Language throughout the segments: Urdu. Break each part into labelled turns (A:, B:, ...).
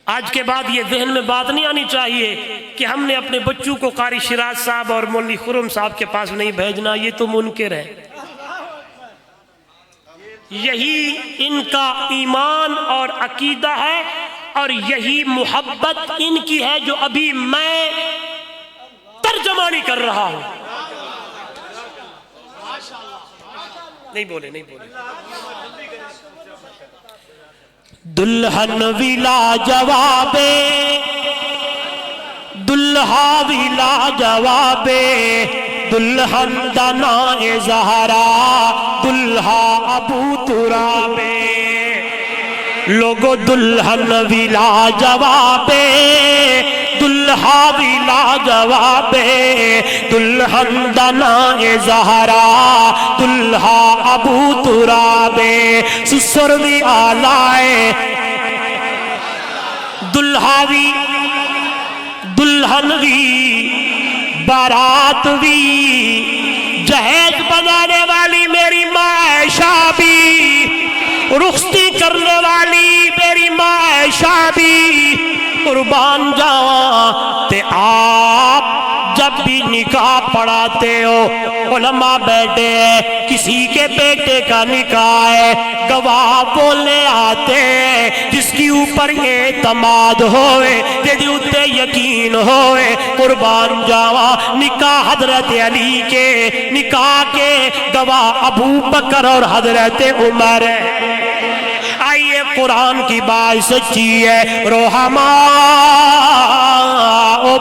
A: آج کے بعد یہ ذہن میں بات نہیں آنی چاہیے کہ ہم نے اپنے بچوں کو قاری شیراز صاحب اور مولوی خرم صاحب کے پاس نہیں بھیجنا، یہ تو منکر ہے۔ یہی ان کا ایمان اور عقیدہ ہے، اور یہی محبت ان کی ہے جو ابھی میں ترجمہ نہیں کر رہا ہوں۔ نہیں بولے دلہن ویلا جوابے، دلہا ویلا جوابے، دلہن دنائے زہرا، دلہا ابو ترابے۔ لوگو دلہن ویلا جوابے، دلہا ویلا جوابے، دلہن دنائے زہرا، دلہا ابو ترابے۔ سسر وی آلائے، دلہا وی، دلہن وی، بارات وی، جہیز بنانے والی میری ماں عائشہ بھی، رخصتی کرنے والی میری ماں عائشہ بھی، قربان جاواں تے آپ جب بھی نکاح پڑھاتے ہو علماء بیٹھے ہیں، کسی کے بیٹے کا نکاح ہے، گواہ بولنے آتے ہیں جس کی اوپر یہ اعتماد ہوئے، جدی اتے یقین ہوئے۔ قربان جاواں نکاح حضرت علی کے، نکاح کے گواہ ابو بکر اور حضرت عمر ہے۔ آئیے قرآن کی بات سچی ہے، رحماء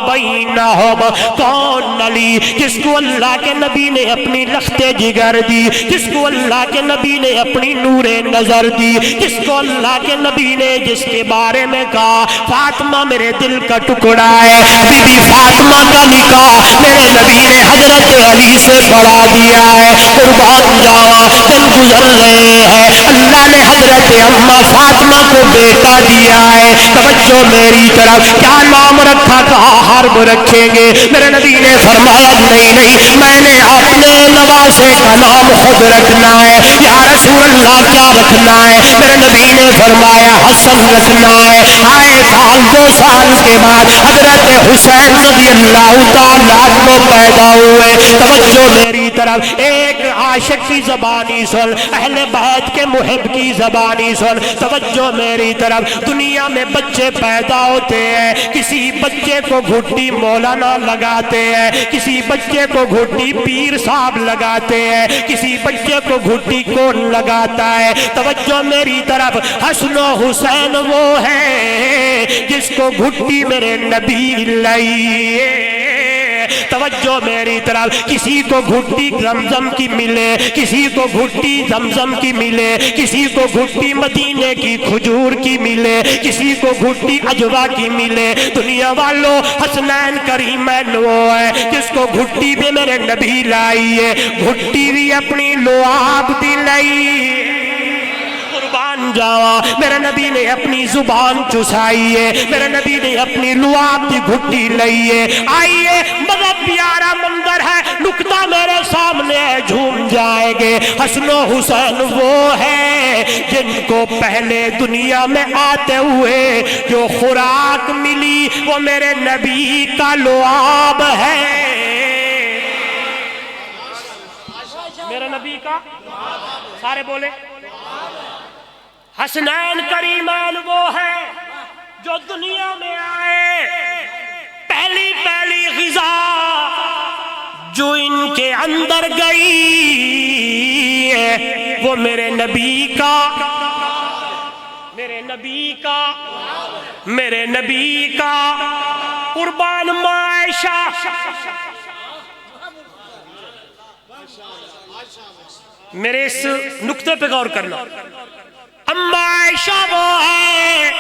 A: بینہم، کون علی جس کو اللہ کے نبی نے اپنی لخت جگر دی، جس کو اللہ کے نبی نے اپنی نور نظر دی، جس کو اللہ کے نبی نے جس کے بارے میں کہا فاطمہ میرے دل کا ٹکڑا ہے، بی بی فاطمہ کا نکاح میرے نبی نے حضرت علی سے بڑھا دیا ہے۔ قربان جاواں دن گزر رہے ہیں، اللہ نے حضرت اماں فاطمہ کو بیٹا دیا ہے۔ توجہ میری طرف، کیا نام رکھا؟ کہا حرب رکھیں گے۔ میرے نبی نے فرمایا نہیں، میں نے اپنے نواسے کا نام خود رکھنا ہے۔ یا رسول اللہ کیا رکھنا ہے؟ میرے نبی نے فرمایا حسن رکھنا ہے۔ آئے سال 2 سال کے بعد حضرت حسین رضی اللہ تعالیٰ عنہ پیدا ہوئے۔ توجہ میری طرف، ایک عاشق کی زبانی سن، اہل بیت کے محب کی زبانی سن۔ توجہ میری طرف، دنیا میں بچے پیدا ہوتے ہیں، کسی بچے کو گھٹی مولانا لگاتے ہیں، کسی بچے کو گھٹی پیر صاحب لگاتے ہیں، کسی بچے کو گھٹی کون لگاتا ہے؟ توجہ میری طرف، حسن و حسین وہ ہے جس کو گھٹی میرے نبی لائیے۔ توجہ میری طرف، کسی کو گھٹی زمزم کی ملے، کسی کو گھٹی زمزم کی ملے، کسی کو گھٹی مدینے کی کھجور کی ملے، کسی کو گھٹی عجوا کی ملے۔ دنیا والوں حسنین کریمین وہ ہے جس کو گھٹی بھی میرے نبی لائیے، گھٹی بھی اپنی لعاب دی لائیے۔ قربان جاواں میرے نبی نے اپنی زبان چسائی ہے، میرے نبی نے اپنی لعاب کی گھٹی لئی ہے۔ آئیے بڑا پیارا منظر ہے، نکتہ میرے سامنے ہے، جھوم جائیں گے۔ حسن و حسین وہ ہے جن کو پہلے دنیا میں آتے ہوئے جو خوراک ملی وہ میرے نبی کا لعاب ہے۔ میرے نبی کا، سارے بولے حسنین کریمان وہ ہے جو دنیا میں آئے، پہلی غذا جو ان کے اندر گئی ہے وہ میرے نبی کا، میرے نبی کا قربان ماں عائشہ۔ میرے اس نقطے پہ غور کرنا، اما عائشہ وہ ہے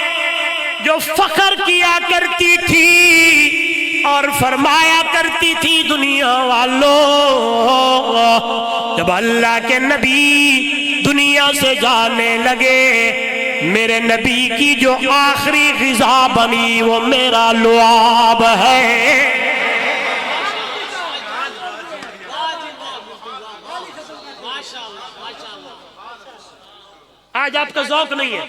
A: جو فخر کیا کرتی تھی اور فرمایا کرتی تھی دنیا والوں جب اللہ کے نبی دنیا سے جانے لگے میرے نبی کی جو آخری غذا بنی وہ میرا لعاب ہے۔ آج آپ کا ذوق نہیں ہے،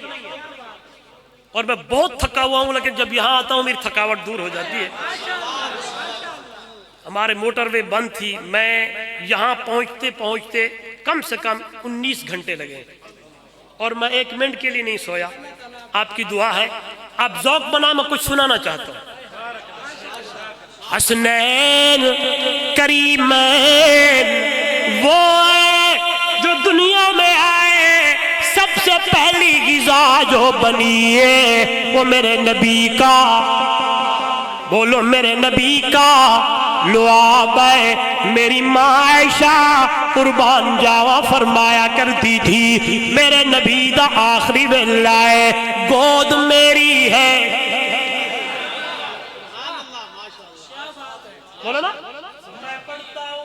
A: اور میں بہت تھکا ہوا ہوں، لیکن جب یہاں آتا ہوں میری تھکاوٹ دور ہو جاتی ہے۔ ہمارے موٹر وے بند تھی، میں یہاں پہنچتے پہنچتے کم سے کم 19 گھنٹے لگے، اور میں 1 منٹ کے لیے نہیں سویا۔ آپ کی دعا ہے، آپ ذوق بنا، میں کچھ سنانا چاہتا ہوں۔ حسنین کریمین وہ ہے جو دنیا میں آئے، سب سے پہلی غذا جو بنی ہے وہ میرے نبی کا، بولو میرے نبی کا لعاب ہے۔ میری ماں عائشہ قربان جاوا فرمایا کرتی تھی، میرے نبی دا آخری ویلا ہے، گود میری ہے۔ بولو نا، میں پڑھتا ہوں،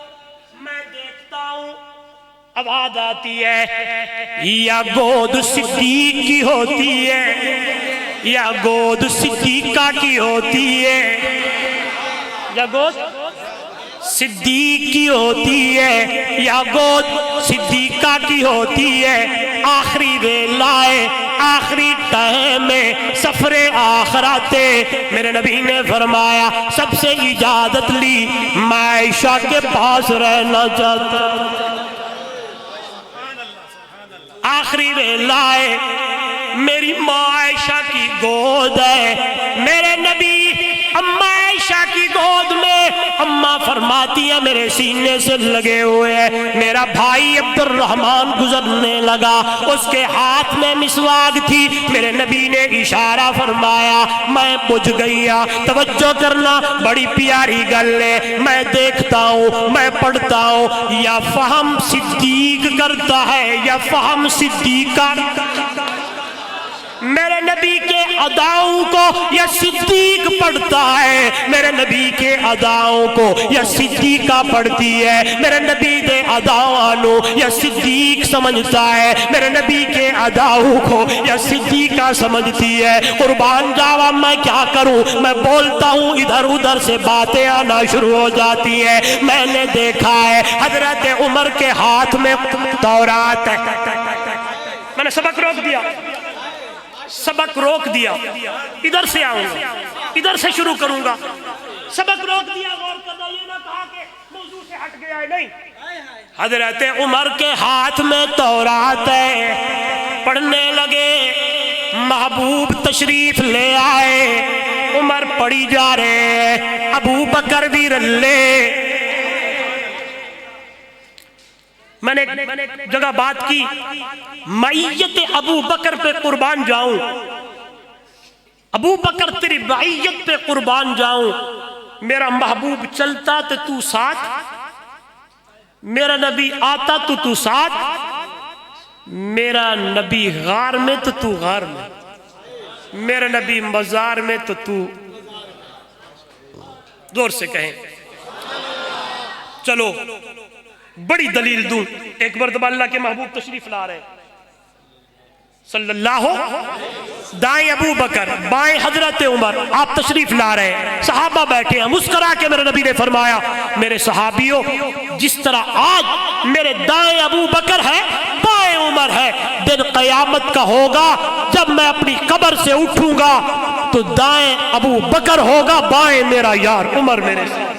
A: میں دیکھتا ہوں، آواز آتی ہے یا گود صدیق کی ہوتی ہے یا گود صدیقہ کی ہوتی ہے، یا گود صدیق کی ہوتی ہے یا گود صدیقہ کی ہوتی ہے۔ آخری ویلا ہے، آخری ٹائم میں سفر آخرت ہے۔ میرے نبی نے فرمایا سب سے اجازت لی، میں عائشہ کے پاس رہنا چاہتا ہوں۔ آخری ویلا ہے، میری ماں عائشہ کی گود ہے، میرے نبی اماں عائشہ کی گود میں، اماں فرماتی ہے میرے سینے سے لگے ہوئے ہیں۔ میرا بھائی عبد الرحمن گزرنے لگا، اس کے ہاتھ میں مسواک تھی، میرے نبی نے اشارہ فرمایا، میں بجھ گیا۔ توجہ کرنا، بڑی پیاری گل ہے، میں دیکھتا ہوں، میں پڑھتا ہوں، یا فہم صدیق کرتا ہے یا فہم صدیقہ۔ میرے نبی کے اداؤں کو یا صدیق پڑھتا ہے، میرے نبی کے اداؤں کو یا صدیقہ پڑھتی ہے۔ میرے نبی دے اداؤں یا صدیق سمجھتا ہے، میرے نبی کے اداؤں کو یا صدیقہ سمجھتی ہے۔ قربان جاوا میں کیا کروں، میں بولتا ہوں ادھر ادھر سے باتیں آنا شروع ہو جاتی ہیں۔ میں نے دیکھا ہے حضرت عمر کے ہاتھ میں تورات ہے۔ میں نے سبق روک دیا، سبق روک دیا، ادھر سے آؤں گا، ادھر سے شروع کروں گا۔ سبق روک دیا، غور کرنا، یہ نہ کہا کہ موضوع سے ہٹ گیا ہے، نہیں۔ حضرت عمر کے ہاتھ میں تورات ہے، پڑھنے لگے، محبوب تشریف لے آئے، عمر پڑھی جا رہے ہیں، ابو بکر بھی رلے۔ میں نے جگہ بات کی، معیت ابو بکر پہ قربان جاؤں، ابو بکر تیری معیت پہ قربان جاؤں۔ میرا محبوب چلتا تو ساتھ، میرا نبی آتا تو ساتھ، میرا نبی غار میں تو غار میں، میرا نبی مزار میں تو زور سے کہیں۔ چلو بڑی دلیل دوں، ایک مرتبہ اللہ کے محبوب تشریف لا رہے صلی اللہ، دائیں ابو بکر بائیں حضرت عمر، آپ تشریف لا رہے ہیں، صحابہ بیٹھے ہیں، مسکرا کے میرے نبی نے فرمایا میرے صحابیوں، جس طرح آج میرے دائیں ابو بکر ہے بائیں عمر ہے، دن قیامت کا ہوگا جب میں اپنی قبر سے اٹھوں گا تو دائیں ابو بکر ہوگا، بائیں میرا یار عمر میرے سے۔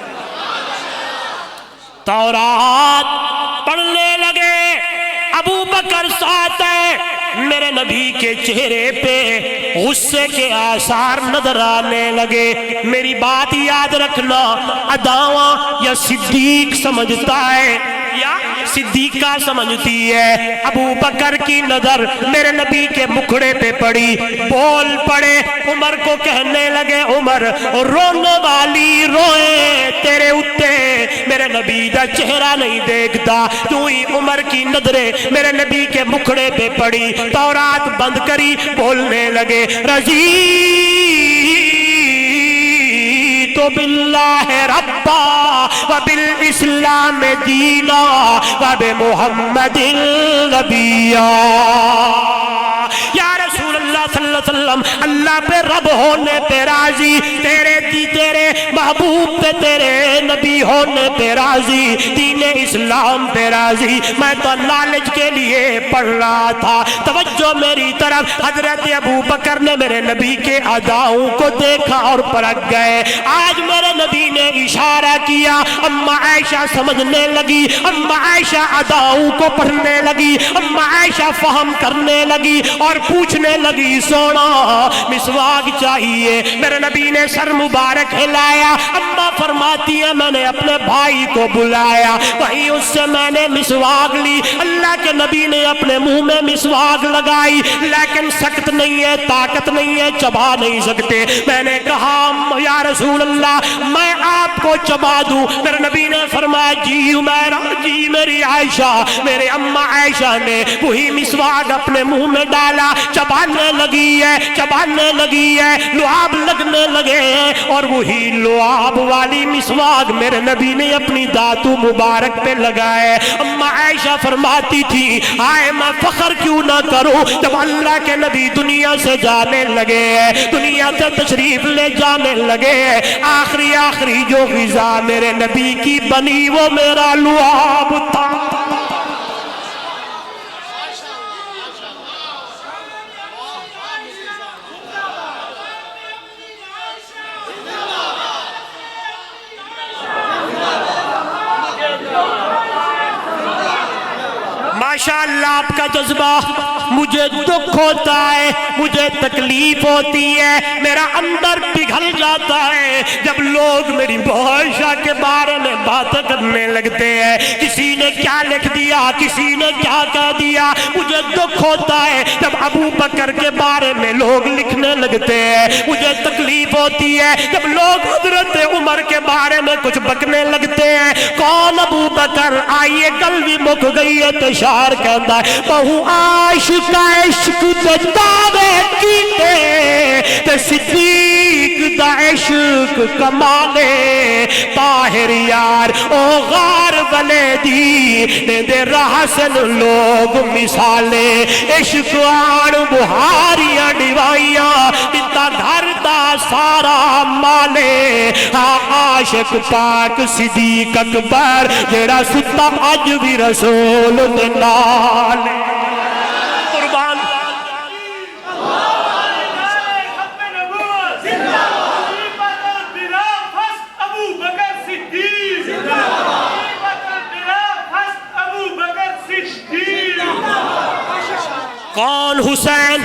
A: تورات پڑھنے لگے، ابو بکر ساتھ ہے، میرے نبی کے چہرے پہ غصے کے آثار نظر آنے لگے۔ میری بات یاد رکھنا، اداواں یا صدیق سمجھتا ہے یا صدیقہ سمجھتی ہے۔ ابو بکر کی نظر میرے نبی کے مکھڑے پہ پڑی، بول پڑے، عمر کو کہنے لگے عمر رونے والی روئے تیرے اتے، میرے نبی دا چہرہ نہیں دیکھتا، کیوں ہی عمر کی نظریں میرے نبی کے مکھڑے پہ پڑی۔ تورات بند کری، بولنے لگے تو باللہ ربا وبالاسلام دینا وبمحمد نبیا۔ یا رسول اللہ صلی اللہ علیہ وسلم، اللہ پہ رب ہونے پہ راضی، تیرے محبوب پہ، تیرے نبی ہونے پہ راضی، دین اسلام پہ راضی۔ میں تو نالج کے لیے پڑھ رہا تھا، توجہ میری طرف۔ حضرت ابو بکر نے میرے نبی کے اداؤں کو دیکھا اور پرکھ گئے۔ آج میرے نبی نے اشارہ کیا، اما عائشہ سمجھنے لگی، اما عائشہ اداؤں کو پڑھنے لگی، اما عائشہ فہم کرنے لگی اور پوچھنے لگی، سونا مسواک چاہیے؟ میرے نبی نے سر مبارک ہلایا۔ اما فرماتی ہے میں نے اپنے بھائی کو بلایا، وہیں اس سے میں نے مسواک لی۔ اللہ کے نبی نے اپنے منہ میں مسواک لگائی، لیکن سخت نہیں ہے، طاقت نہیں ہے، چبا نہیں سکتے۔ میں نے کہا یا رسول اللہ میں آپ کو چبا دوں؟ میرے نبی نے فرمایا جی عمیرہ، جی میری عائشہ۔ میرے اماں عائشہ نے وہی مسواک اپنے منہ میں ڈالا، چبانے لگی ہے، چبانے لگی ہے، لعاب لگنے لگے ہیں، اور وہی لعاب والی مسواک میرے نبی نے اپنی دانتوں مبارک پہ لگائے۔ اماں عائشہ فرماتی تھی آئے میں فخر کیوں نہ کروں جب اللہ کے نبی دنیا سے جانے لگے ہیں، دنیا سے تشریف لے جانے لگے ہیں، آخری جو غذا میرے نبی کی بنی وہ میرا لعاب تھا۔ ماشاءاللہ آپ کا جذبہ، مجھے دکھ ہوتا ہے، مجھے تکلیف ہوتی ہے، میرا اندر پگھل جاتا ہے جب لوگ میری عائشہ کے بارے میں باتیں کرنے لگتے ہیں۔ کسی نے کیا لکھ دیا، کسی نے کیا کہہ دیا، مجھے دکھ ہوتا ہے جب ابو بکر کے بارے میں لوگ لکھنے لگتے ہیں، مجھے تکلیف ہوتی ہے جب لوگ حضرت عمر کے بارے میں کچھ بکنے لگتے ہیں۔ کون ابو بکر؟ آئیے کل بھی مک گئی ہے تشار کہتا ہے بہو عاشق عشق تے دعوے کیتے تے صدیق دا عشق کمالے، طاہر یار او غار والے دی دے راہ سن لوگ مثالے، عشق آن بہاریاں ڈیوائیاں دتا گھر دا سارا مالے، عاشق پاک صدیق اکبر جیڑا ستا اج بھی رسول دے نال۔ قربان کون؟ حسین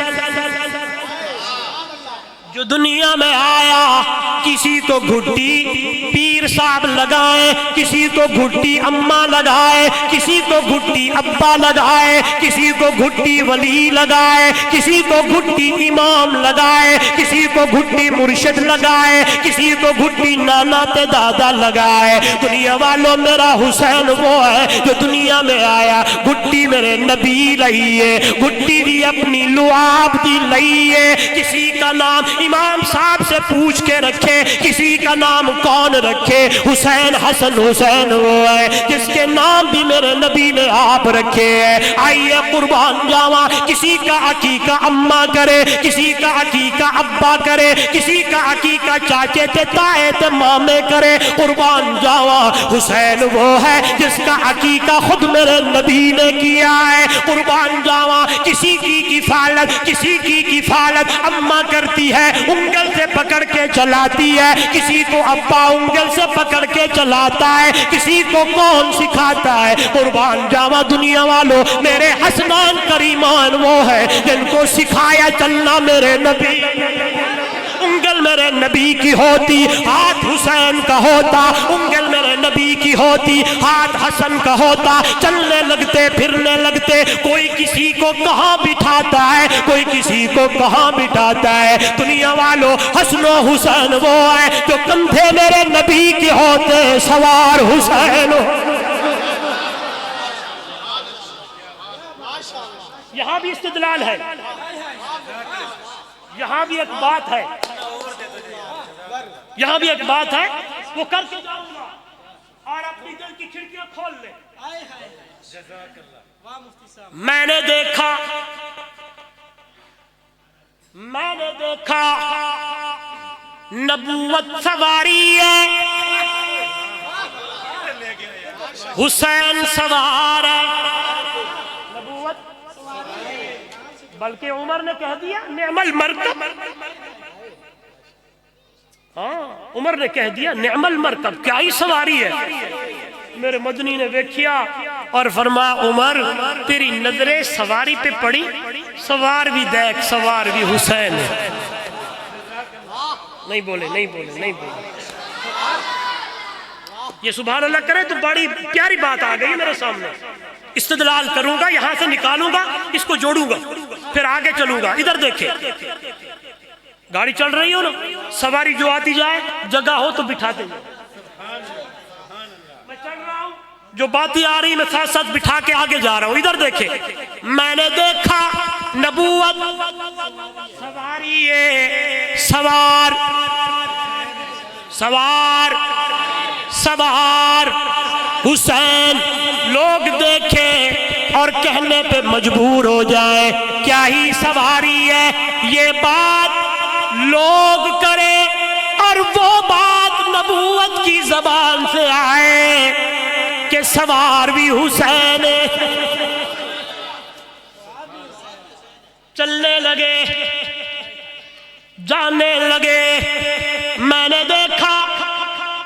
A: جو دنیا میں آیا، کسی کو گھٹی پیر صاحب لگائے، کسی کو گھٹی اماں لگائے، کسی کو گھٹی ابا لگائے، کسی کو گھٹی ولی لگائے، کسی کو گھٹی امام لگائے، کسی کو گھٹی مرشد لگائے، کسی کو گھٹی نانا تے دادا لگائے۔ دنیا والوں میرا حسین وہ ہے جو دنیا میں آیا، گھٹی میرے نبی لئیے، گھٹی دی اپنی لعاب دی لئیے۔ کسی کا نام امام صاحب سے پوچھ کے رکھے، کسی کا نام کون رکھے؟ حسین حسن حسین وہ ہے جس کے نام بھی میرے نبی نے آپ رکھے ہیں۔ آئیے قربان جاواں، کسی کا عقیقہ اماں کرے، کسی کا عقیقہ ابا کرے، کسی کا عقیقہ چاچے تے تائے تے مامے کرے، قربان جاواں حسین وہ ہے جس کا عقیقہ خود میرے نبی نے کیا ہے۔ قربان جاواں کسی کی کفالت، کسی کی کفالت اماں کرتی ہے، انگل سے پکڑ کے چلاتی ہے، کسی کو ابا انگل سے پکڑ کے چلاتا ہے، کسی کو کون سکھاتا ہے؟ قربان جاواں دنیا والوں میرے حسنان کریمان وہ ہے جن کو سکھایا چلنا میرے نبی۔ انگل میرے نبی کی ہوتی، ہاتھ حسین کا ہوتا، انگل میرے نبی کی ہوتی، ہاتھ حسن کا ہوتا، چلنے لگتے پھرنے لگتے، کوئی کسی کو کہاں بٹھاتا ہے، کوئی کسی کو کہاں بٹھاتا ہے۔ دنیا والوں حسن و حسین وہ ہے جو کندھے میرے نبی کے ہوتے، سوار حسین۔ یہاں بھی استدلال ہے، یہاں بھی ایک بات ہے، یہاں بھی ایک بات ہے، وہ کر کے جاؤں گا اور اپنی دل کی کھڑکیاں کھول لے۔ میں نے دیکھا نبوت سواری ہے، حسین سوار ہے، نبوت، بلکہ عمر نے کہہ دیا نعم المرکب، ہاں عمر نے کہہ دیا نعم المرکب، کیا ہی سواری ہے۔ میرے مدنی نے دیکھیا اور فرمایا عمر تیری نظریں سواری پہ پڑی، سوار بھی دیکھ، سوار بھی حسین ہے۔ نہیں بولے نہیں بولے نہیں بولے، یہ سبحان اللہ کرے تو بڑی پیاری بات آ گئی میرے سامنے۔ استدلال کروں گا، یہاں سے نکالوں گا، اس کو جوڑوں گا، پھر آگے چلوں گا۔ ادھر دیکھیں، گاڑی چل رہی ہو نا، سواری جو آتی جائے جگہ ہو تو بٹھاتے ہیں، میں چل رہا ہوں، جو باتیں آ رہی میں ساتھ ساتھ بٹھا کے آگے جا رہا ہوں۔ ادھر دیکھیں، میں نے دیکھا نبوت سواری ہے، سوار سوار سوار حسین، لوگ دیکھیں اور کہنے پہ مجبور ہو جائیں کیا ہی سواری ہے، یہ بات لوگ کریں اور وہ بات نبوت کی زبان سے آئے کہ سوار بھی حسین ہے۔ چلنے لگے، جانے لگے، میں نے دیکھا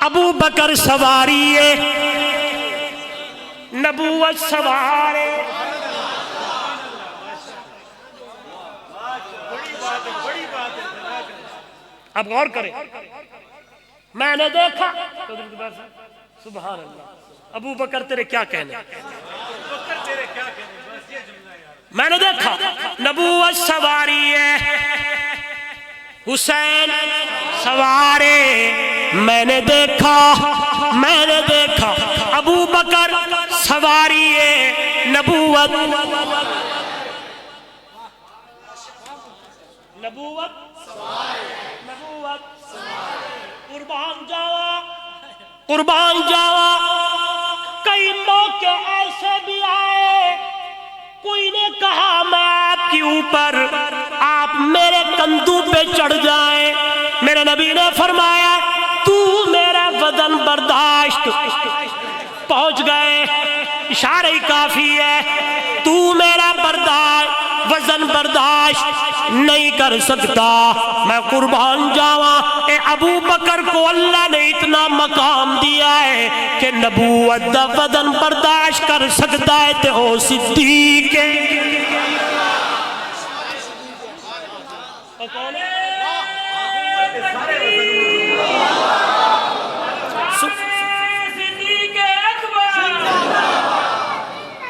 A: ابو بکر سواری ہے، نبوت سوار ہے۔ اب غور کریں، میں نے دیکھا، سبحان اللہ، ابو بکر تیرے کیا کہنے، میں نے دیکھا نبوت سواری ہے، حسین سوارے، میں نے دیکھا ابو بکر سواری ہے، نبوت قربان جاوا۔ کئی موقع ایسے بھی آئے، کوئی نے کہا میں آپ کے اوپر، آپ میرے کندھوں پہ چڑھ جائیں، میرے نبی نے فرمایا تو میرا وزن برداشت، پہنچ گئے، اشارہ ہی کافی ہے، تو میرا وزن برداشت نہیں کر سکتا، میں قربان جاواں۔ اے ابو بکر کو اللہ نے اتنا مقام دیا ہے کہ نبوت دا وزن برداشت کر سکتا ہے تے او صدیق ہے۔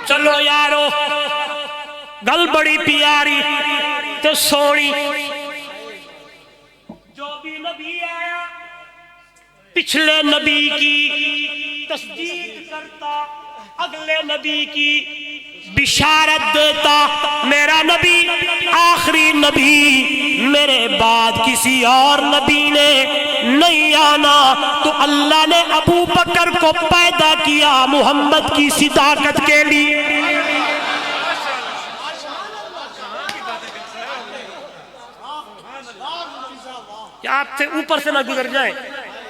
A: چلو یارو، گل بڑی پیاری تے سونی، جو بھی نبی آیا پچھلے نبی کی تصدیق کرتا، اگلے نبی کی بشارت دیتا۔ میرا نبی آخری نبی، میرے بعد کسی اور نبی نے نہیں آنا، تو اللہ نے ابو بکر کو پیدا کیا محمد کی صداقت کے لیے۔ آپ سے اوپر سے نہ گزر جائیں،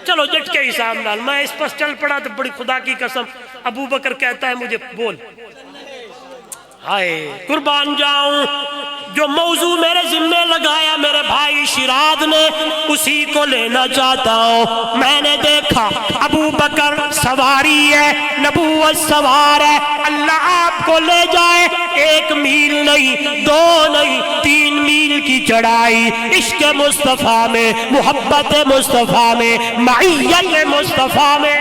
A: چلو جٹ کے حساب نال، میں اس پر چل پڑا تو بڑی خدا کی قسم، ابو بکر کہتا ہے مجھے بول، ہائے قربان جاؤں، جو موضوع میرے ذمہ لگایا میرے بھائی شیراد نے، اسی کو لینا چاہتا ہوں۔ میں نے دیکھا ابو بکر سواری ہے، نبوت سوار ہے، اللہ آپ کو لے جائے، 1 میل نہیں، 2 نہیں، 3 میل کی چڑھائی، عشق مصطفیٰ میں، محبت مصطفیٰ میں، معیت مصطفیٰ میں،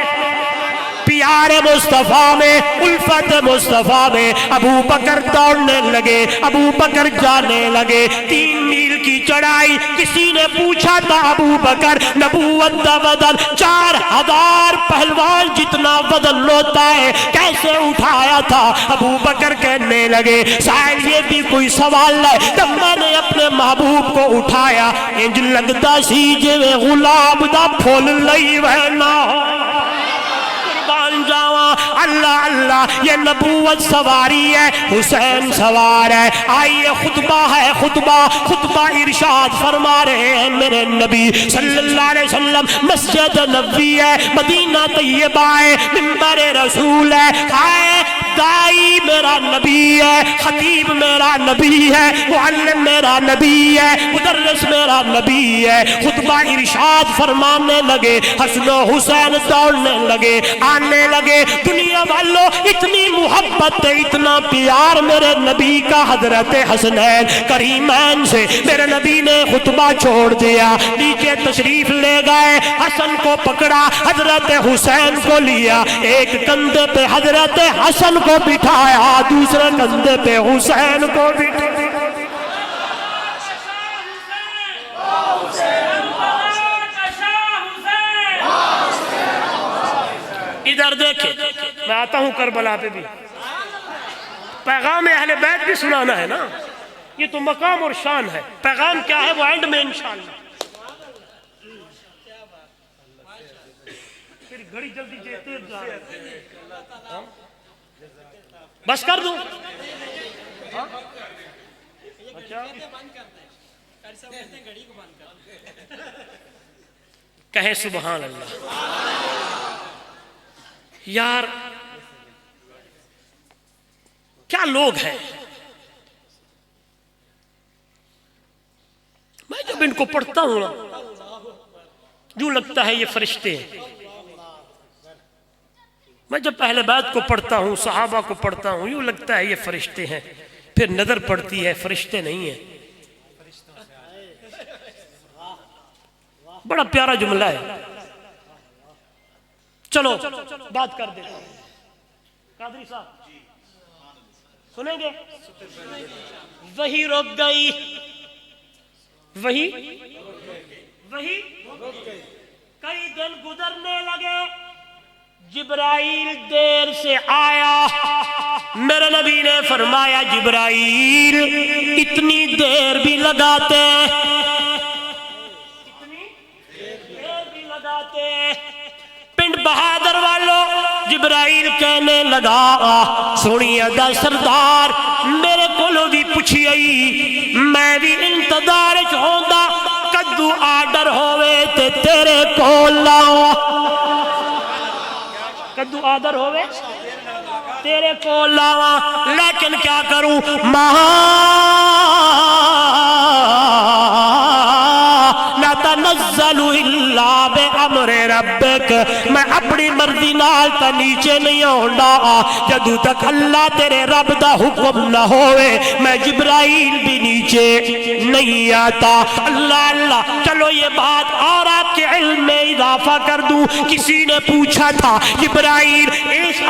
A: پیار مصطفیٰ میں، الفت مصطفیٰ میں، ابو بکر دوڑنے لگے، ابو بکر جانے لگے، 3 میل کی چڑھائی۔ کسی نے پوچھا تھا ابو بکر نبوت دا وزن 4000 پہلوان جتنا وزن ہوتا ہے کیسے اٹھایا تھا؟ ابو بکر کہنے لگے شاید یہ بھی کوئی سوال ہے، جب میں نے اپنے محبوب کو اٹھایا انج لگتا سی جویں غلام دا پھول لئی وہنا ہو۔ جاواں اللہ اللہ یہ نبوت سواری ہے، حسین سوار ہے۔ آئیے خطبہ ہے، خطبہ ارشاد فرما رہے ہیں میرے نبی صلی اللہ علیہ وسلم۔ مسجد نبوی ہے، مدینہ طیبہ ہے، منبر رسول ہے، آئے دائی میرا نبی ہے، خطیب میرا نبی ہے، معلم میرا نبی ہے، مدرس میرا نبی ہے۔ خطبہ ارشاد فرمانے لگے، حسن و حسین دوڑنے لگے، آنے لگے۔ دنیا والوں اتنی محبت، اتنا پیار میرے نبی کا حضرت حسنین کریمین سے، میرے نبی نے خطبہ چھوڑ دیا، نیچے تشریف لے گئے، حسن کو پکڑا، حضرت حسین کو لیا، ایک کندھے پہ حضرت حسن کو بٹھایا، دوسرے کندھے پہ حسین کو بٹھایا۔ ادھر دیکھیں، میں آتا ہوں کربلا پہ بھی، پیغام اہل بیت بھی سنانا ہے نا، یہ تو مقام اور شان ہے۔ پیغام کیا ہے وہ اینڈ میں انشاءاللہ۔ پھر گھڑی جلدی جیتے جا رہے ہیں، بس کر دوں؟ اچھا کہیں سبحان اللہ۔ یار کیا لوگ ہیں، میں جب ان کو پڑھتا ہوں نا یوں لگتا ہے یہ فرشتے ہیں۔ میں جب پہلے بیت کو پڑھتا ہوں، صحابہ کو پڑھتا ہوں، یوں لگتا ہے یہ فرشتے ہیں، پھر نظر پڑتی ہے فرشتے نہیں ہیں۔ بڑا پیارا جملہ ہے، چلو بات کر دیں۔ قادری صاحب سنیں گے؟ وہی رک گئی، وہی کئی دن گزرنے لگے، جبرائیل دیر سے آیا۔ میرے نبی نے فرمایا جبرائیل اتنی دیر بھی لگاتے، پنڈ بہادر والوں، جبرائیل کہنے لگا سنیے دا سردار میرے کولو بھی پوچھی آئی، میں بھی انتظار چاہتا کدو آرڈر ہوئے تے تیرے کول لاؤ، کدو آرڈر ہوئے تیرے کول لاؤ، لیکن کیا کروں لا تنزل الا بامر ربک، میں اپنی مرضی نال تا نیچے نہیں آندا، جدو تک اللہ تیرے رب دا حکم نہ ہوئے میں جبرائیل بھی نیچے نہیں آتا۔ اللہ اللہ، چلو یہ بات اور آپ کے علم میں اضافہ کر دوں، کسی نے پوچھا تھا جبرائیل اس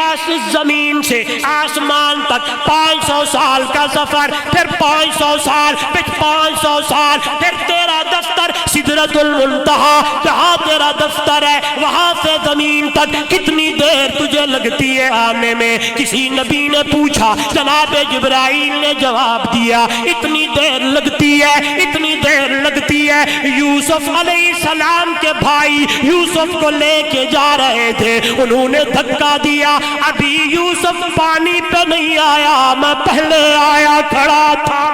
A: زمین سے آسمان تک 500 سال کا سفر، پھر 500 سال، پھر 500 سال، پھر تیرا دفتر سدرۃ المنتہا جہاں تیرا دفتر ہے وہاں سے زمین تک کتنی دیر تجھے لگتی ہے آنے میں؟ کسی نبی نے پوچھا، جناب جبرائیل نے جواب دیا اتنی دیر لگتی ہے، اتنی دیر لگتی ہے۔ یوسف علیہ السلام کے بھائی یوسف کو لے کے جا رہے تھے، انہوں نے دھکا دیا، ابھی یوسف پانی پہ نہیں آیا، میں پہلے آیا کھڑا تھا۔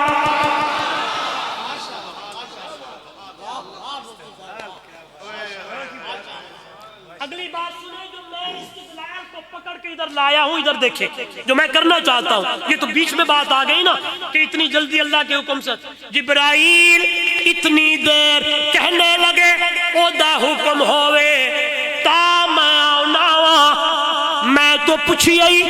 A: اگلی بات سنیں جو میں استدلال کو پکڑ کے ادھر لایا ہوں، ادھر دیکھیں جو میں کرنا چاہتا ہوں۔ یہ تو بیچ میں بات آ گئی نا کہ اتنی جلدی اللہ کے حکم سے جبرائیل اتنی دیر کہنے لگے او دا حکم ہوئے تا میں آؤناوا، میں تو پوچھی آئی،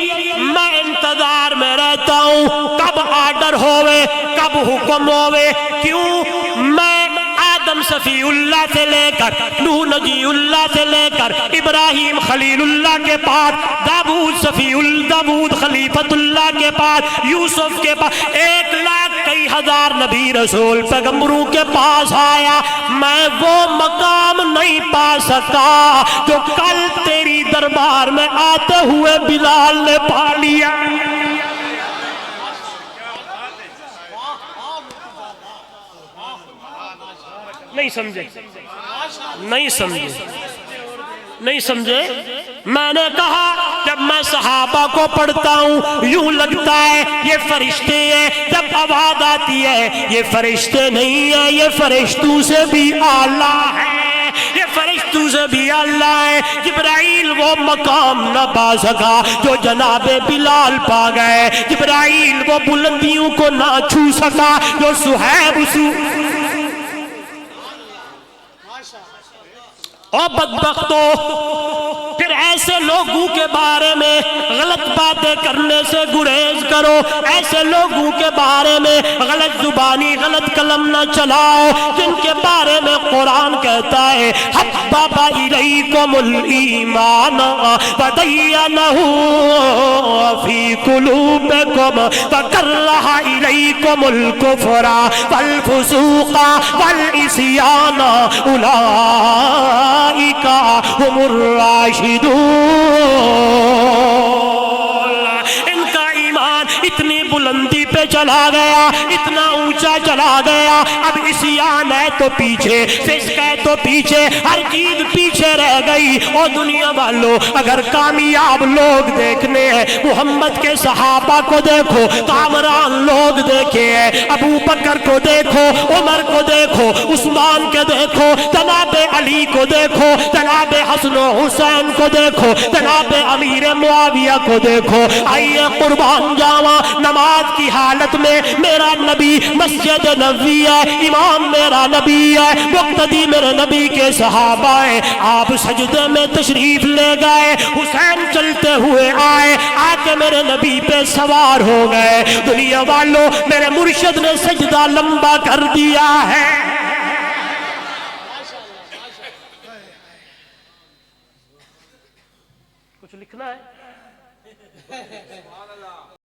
A: میں انتظار میں رہتا ہوں کب آرڈر ہوئے، کب حکم ہوئے۔ کیوں؟ میں آدم صفی اللہ سے لے کر نوح نجی اللہ سے لے کر ابراہیم خلیل اللہ کے پاس، داؤد خلیفت اللہ کے پاس، یوسف کے پاس، 1,00,000 کئی ہزار نبی رسول پیغمبروں کے پاس آیا، میں وہ مقام نہیں پا سکا جو کل تیری دربار میں آتے ہوئے بلال نے پا لیا۔ نہیں سمجھے، نہیں سمجھے۔ نہیں سمجھے؟ میں نے کہا جب میں صحابہ کو پڑھتا ہوں یوں لگتا ہے یہ فرشتے ہیں، جب آواز آتی ہے یہ فرشتے نہیں ہیں، یہ فرشتوں سے بھی اعلیٰ ہے، یہ فرشتوں سے بھی اعلیٰ ہے۔ جبرائیل وہ مقام نہ پا سکا جو جناب بلال پا گئے، جبرائیل وہ بلندیوں کو نہ چھو سکا جو صہیب اور بدبختو، پھر ایسے لوگوں کے بارے میں غلط باتیں کرنے سے گریز کرو، ایسے لوگوں کے بارے میں غلط زبانی غلط قلم نہ چلاؤ جن کے بارے میں قرآن کہتا ہے حبب الیکم الایمان وزینہ فی قلوبکم وکرہ الیکم الکفر والفسوق والعصیان هم الراشدون۔ ان کا ایمان اتنی بلندی پہ چلا گیا، اتنا اونچا چلا گیا، اب عصیان ہے تو پیچھے، فسق ہے تو پیچھے، ہر چیز پیچھے رہ گئی۔ اور دنیا والوں اگر کامیاب لوگ دیکھنے ہیں محمد کے صحابہ کو دیکھو، کامران لوگ دیکھے ہیں، ابو بکر کو دیکھو، عمر کو دیکھو، عثمان کے دیکھو، جناب علی کو دیکھو، جناب حسن و حسین کو دیکھو، جناب امیر معاویہ کو دیکھو۔ آئیے قربان جاواں، نماز کی حالت میں میرا نبی مسجد نبوی ہے، امام میرا نبی ہے، مقتدی میرے نبی کے صحابہ ہیں۔ آپ سجدے میں تشریف لے گئے، حسین چلتے ہوئے آئے، آ کے میرے نبی پہ سوار ہو گئے۔ دنیا والوں میرے مرشد نے سجدہ لمبا کر دیا ہے۔ کچھ لکھنا ہے؟